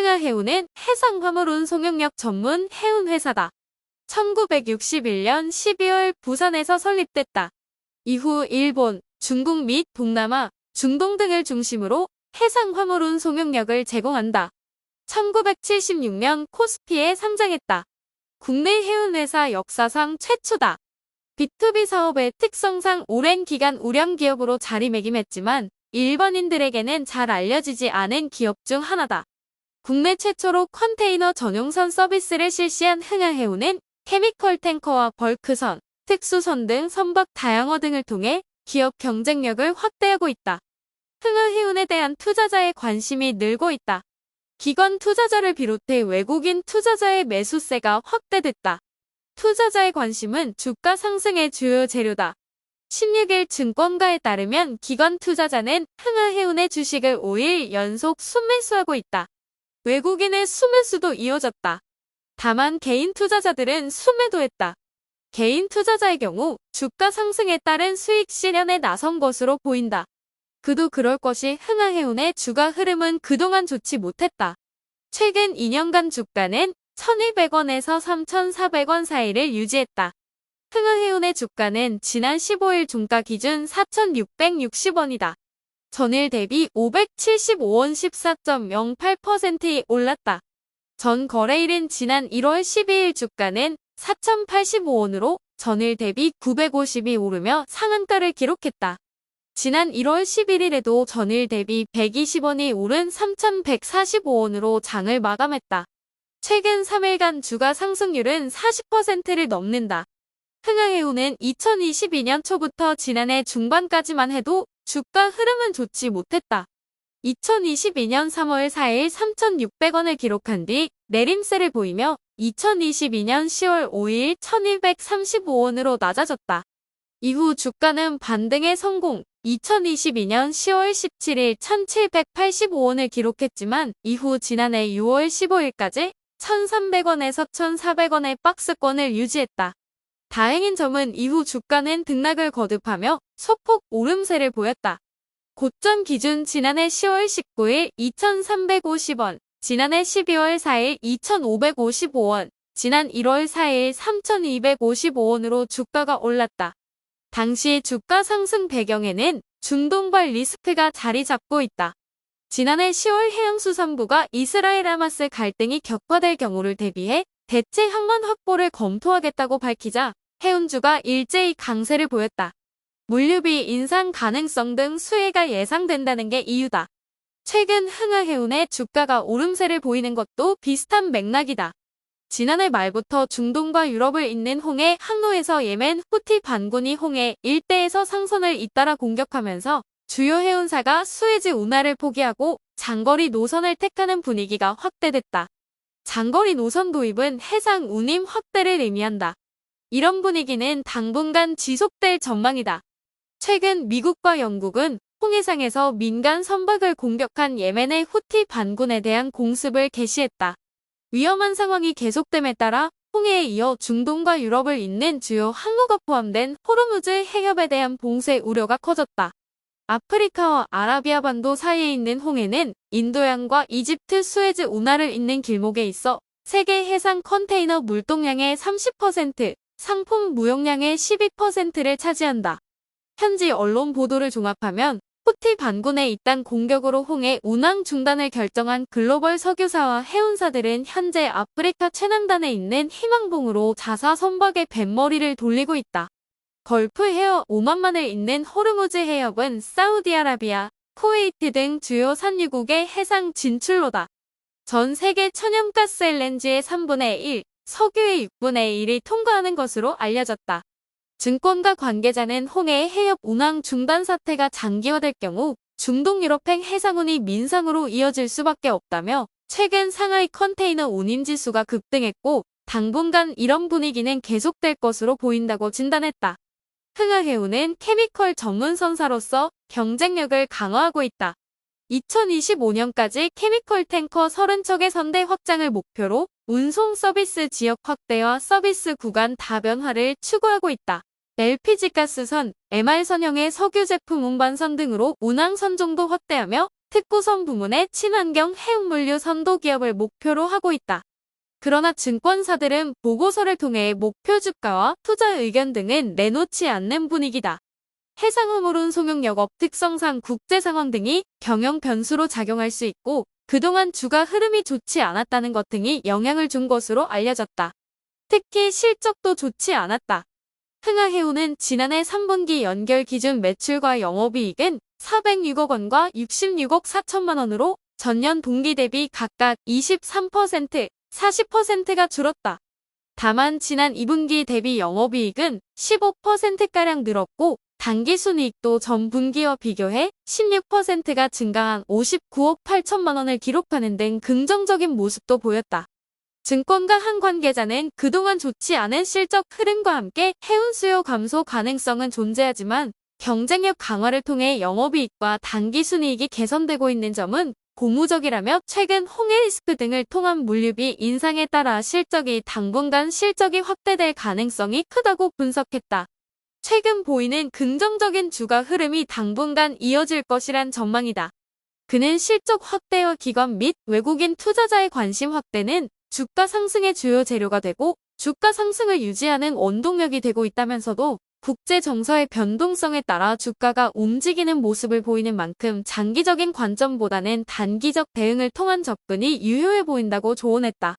흥하해운은 해상화물 운송용역 전문 해운회사다. 1961년 12월 부산에서 설립됐다. 이후 일본, 중국 및 동남아, 중동 등을 중심으로 해상화물 운송용역을 제공한다. 1976년 코스피에 상장했다. 국내 해운회사 역사상 최초다. B2B 사업의 특성상 오랜 기간 우량 기업으로 자리매김했지만 일반인들에게는 잘 알려지지 않은 기업 중 하나다. 국내 최초로 컨테이너 전용선 서비스를 실시한 흥하해운은 케미컬 탱커와 벌크선, 특수선 등 선박 다양화 등을 통해 기업 경쟁력을 확대하고 있다. 흥하해운에 대한 투자자의 관심이 늘고 있다. 기관 투자자를 비롯해 외국인 투자자의 매수세가 확대됐다. 투자자의 관심은 주가 상승의 주요 재료다. 16일 증권가에 따르면 기관 투자자는 흥하해운의 주식을 5일 연속 순매수하고 있다. 외국인의 순매수도 이어졌다. 다만 개인 투자자들은 순매도했다. 개인 투자자의 경우 주가 상승에 따른 수익 실현에 나선 것으로 보인다. 그도 그럴 것이 흥하해운의 주가 흐름은 그동안 좋지 못했다. 최근 2년간 주가는 1,200원에서 3,400원 사이를 유지했다. 흥하해운의 주가는 지난 15일 종가 기준 4,660원이다. 전일 대비 575원 14.08% 올랐다. 전 거래일인 지난 1월 12일 주가는 4,085원으로 전일 대비 950이 오르며 상한가를 기록했다. 지난 1월 11일에도 전일 대비 120원이 오른 3,145원으로 장을 마감했다. 최근 3일간 주가 상승률은 40%를 넘는다. 흥하해운은 2022년 초부터 지난해 중반까지만 해도 주가 흐름은 좋지 못했다. 2022년 3월 4일 3,600원을 기록한 뒤 내림세를 보이며 2022년 10월 5일 1,235원으로 낮아졌다. 이후 주가는 반등에 성공, 2022년 10월 17일 1,785원을 기록했지만 이후 지난해 6월 15일까지 1,300원에서 1,400원의 박스권을 유지했다. 다행인 점은 이후 주가는 등락을 거듭하며 소폭 오름세를 보였다. 고점 기준 지난해 10월 19일 2,350원, 지난해 12월 4일 2,555원, 지난 1월 4일 3,255원으로 주가가 올랐다. 당시 주가 상승 배경에는 중동발 리스크가 자리 잡고 있다. 지난해 10월 해양수산부가 이스라엘 하마스 갈등이 격화될 경우를 대비해 대체 항만 확보를 검토하겠다고 밝히자 해운주가 일제히 강세를 보였다. 물류비 인상 가능성 등 수혜가 예상된다는 게 이유다. 최근 흥하해운의 주가가 오름세를 보이는 것도 비슷한 맥락이다. 지난해 말부터 중동과 유럽을 잇는 홍해 항로에서 예멘 후티 반군이 홍해 일대에서 상선을 잇따라 공격하면서 주요 해운사가 수에즈 운하를 포기하고 장거리 노선을 택하는 분위기가 확대됐다. 장거리 노선 도입은 해상 운임 확대를 의미한다. 이런 분위기는 당분간 지속될 전망이다. 최근 미국과 영국은 홍해상에서 민간 선박을 공격한 예멘의 후티 반군에 대한 공습을 개시했다. 위험한 상황이 계속됨에 따라 홍해에 이어 중동과 유럽을 잇는 주요 항로가 포함된 호르무즈 해협에 대한 봉쇄 우려가 커졌다. 아프리카와 아라비아 반도 사이에 있는 홍해는 인도양과 이집트 수에즈 운하를 잇는 길목에 있어 세계 해상 컨테이너 물동량의 30%, 상품 무역량의 12%를 차지한다. 현지 언론 보도를 종합하면 후티 반군의 이딴 공격으로 홍해 운항 중단을 결정한 글로벌 석유사와 해운사들은 현재 아프리카 최남단에 있는 희망봉으로 자사 선박의 뱃머리를 돌리고 있다. 걸프 해협 오만만을 잇는 호르무즈 해협은 사우디아라비아, 쿠웨이트 등 주요 산유국의 해상 진출로다. 전 세계 천연가스 LNG의 3분의 1, 석유의 6분의 1이 통과하는 것으로 알려졌다. 증권가 관계자는 홍해 해협 운항 중단 사태가 장기화될 경우 중동 유럽행 해상운이 민상으로 이어질 수밖에 없다며 최근 상하이 컨테이너 운임지수가 급등했고 당분간 이런 분위기는 계속될 것으로 보인다고 진단했다. 흥하해운은 케미컬 전문 선사로서 경쟁력을 강화하고 있다. 2025년까지 케미컬 탱커 30척의 선대 확장을 목표로 운송 서비스 지역 확대와 서비스 구간 다변화를 추구하고 있다. LPG 가스선, MR 선형의 석유 제품 운반선 등으로 운항 선종도 확대하며 특구선 부문의 친환경 해운물류 선도 기업을 목표로 하고 있다. 그러나 증권사들은 보고서를 통해 목표 주가와 투자 의견 등은 내놓지 않는 분위기다. 해상화물운 송영역업 특성상 국제 상황 등이 경영 변수로 작용할 수 있고 그동안 주가 흐름이 좋지 않았다는 것 등이 영향을 준 것으로 알려졌다. 특히 실적도 좋지 않았다. 흥하해운은 지난해 3분기 연결 기준 매출과 영업이익은 406억 원과 66억 4천만 원으로 전년 동기 대비 각각 23%, 40%가 줄었다. 다만 지난 2분기 대비 영업이익은 15%가량 늘었고 당기순이익도 전 분기와 비교해 16%가 증가한 59억 8천만 원을 기록하는 등 긍정적인 모습도 보였다. 증권가 한 관계자는 그동안 좋지 않은 실적 흐름과 함께 해운 수요 감소 가능성은 존재하지만 경쟁력 강화를 통해 영업이익과 당기순이익이 개선되고 있는 점은 고무적이라며 최근 홍해 리스크 등을 통한 물류비 인상에 따라 당분간 실적이 확대될 가능성이 크다고 분석했다. 최근 보이는 긍정적인 주가 흐름이 당분간 이어질 것이란 전망이다. 그는 실적 확대와 기관 및 외국인 투자자의 관심 확대는 주가 상승의 주요 재료가 되고 주가 상승을 유지하는 원동력이 되고 있다면서도 국제 정서의 변동성에 따라 주가가 움직이는 모습을 보이는 만큼 장기적인 관점보다는 단기적 대응을 통한 접근이 유효해 보인다고 조언했다.